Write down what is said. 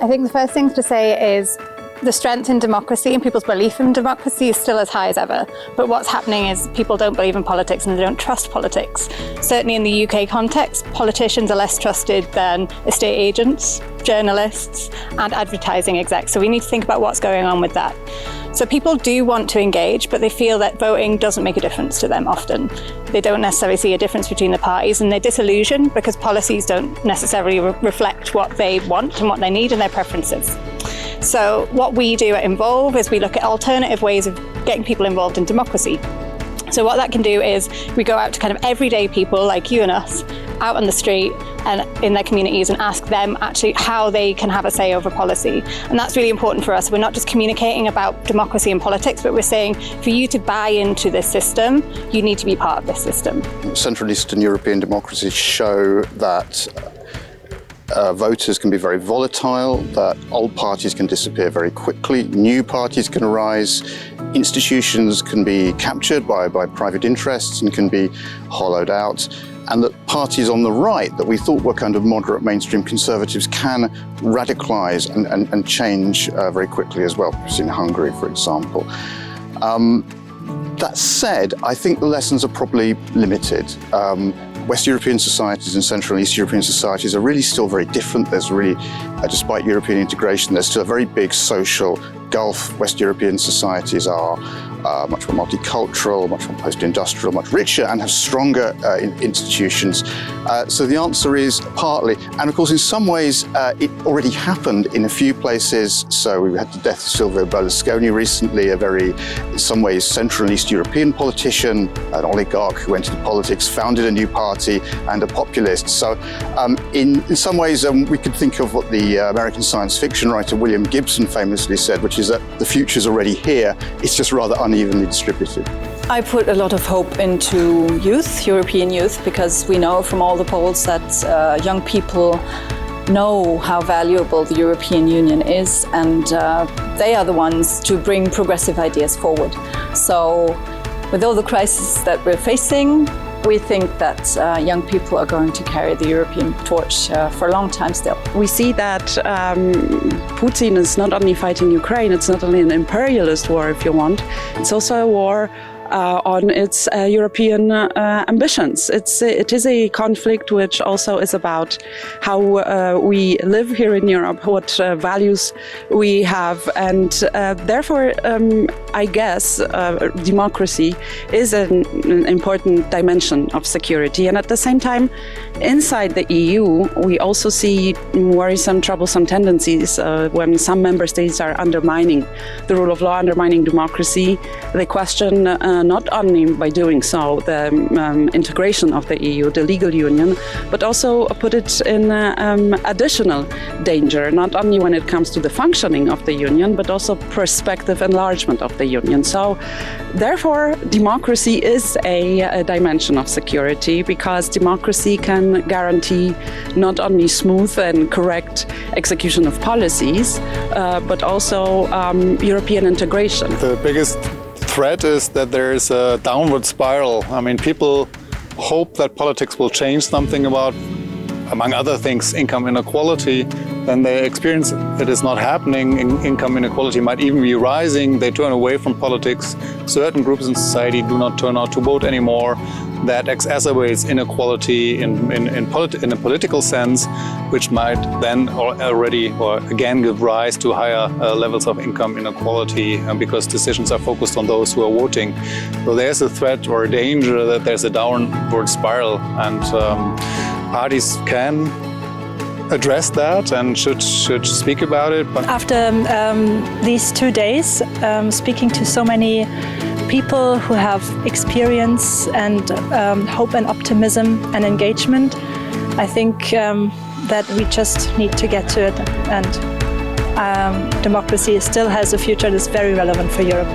I think the first thing to say is the strength in democracy and people's belief in democracy is still as high as ever. But what's happening is people don't believe in politics and they don't trust politics. Certainly in the UK context, politicians are less trusted than estate agents, journalists, and advertising execs. So we need to think about what's going on with that. So people do want to engage, but they feel that voting doesn't make a difference to them often. They don't necessarily see a difference between the parties, and they're disillusioned because policies don't necessarily reflect what they want and what they need and their preferences. So what we do at Involve is we look at alternative ways of getting people involved in democracy. So what that can do is we go out to kind of everyday people like you and us out on the street and in their communities and ask them actually how they can have a say over policy. And that's really important for us. We're not just communicating about democracy and politics, but we're saying for you to buy into this system, you need to be part of this system. Central Eastern European democracies show that voters can be very volatile, that old parties can disappear very quickly, new parties can arise, institutions can be captured by private interests and can be hollowed out, and that parties on the right that we thought were kind of moderate mainstream conservatives can radicalize and change very quickly as well, in Hungary, for example. That said, I think the lessons are probably limited. West European societies and Central and East European societies are really still very different. There's really, despite European integration, there's still a very big social gulf. West European societies are much more multicultural, much more post-industrial, much richer, and have stronger institutions. So the answer is partly, and of course in some ways it already happened in a few places. So we had the death of Silvio Berlusconi recently, a very, in some ways, Central and East European politician, an oligarch who went into politics, founded a new party, and a populist. So in some ways we could think of what the American science fiction writer William Gibson famously said, which is that the future's already here, it's just rather unevenly distributed. I put a lot of hope into youth, European youth, because we know from all the polls that young people know how valuable the European Union is, and they are the ones to bring progressive ideas forward. So with all the crises that we're facing, we think that young people are going to carry the European torch for a long time still. We see that Putin is not only fighting Ukraine, it's not only an imperialist war, if you want, it's also a war on its European ambitions. It is a conflict which also is about how we live here in Europe, what values we have, and therefore I guess democracy is an important dimension of security. And at the same time, inside the EU, we also see worrisome, troublesome tendencies when some member states are undermining the rule of law, undermining democracy. They question not only by doing so the integration of the EU, the legal union, but also put it in additional danger, not only when it comes to the functioning of the union, but also prospective enlargement of the union. So therefore, democracy is a dimension of security, because democracy can guarantee not only smooth and correct execution of policies, but also European integration. The biggest threat is that there is a downward spiral. I mean, people hope that politics will change something about, among other things, income inequality. Then they experience it is not happening. Income inequality might even be rising. They turn away from politics. Certain groups in society do not turn out to vote anymore. That exacerbates inequality in a political sense, which might then already again give rise to higher levels of income inequality, because decisions are focused on those who are voting. So there's a threat or a danger that there's a downward spiral, and parties can address that and should speak about it. But after these 2 days, speaking to so many people who have experience and hope and optimism and engagement, I think that we just need to get to it, and democracy still has a future that's very relevant for Europe.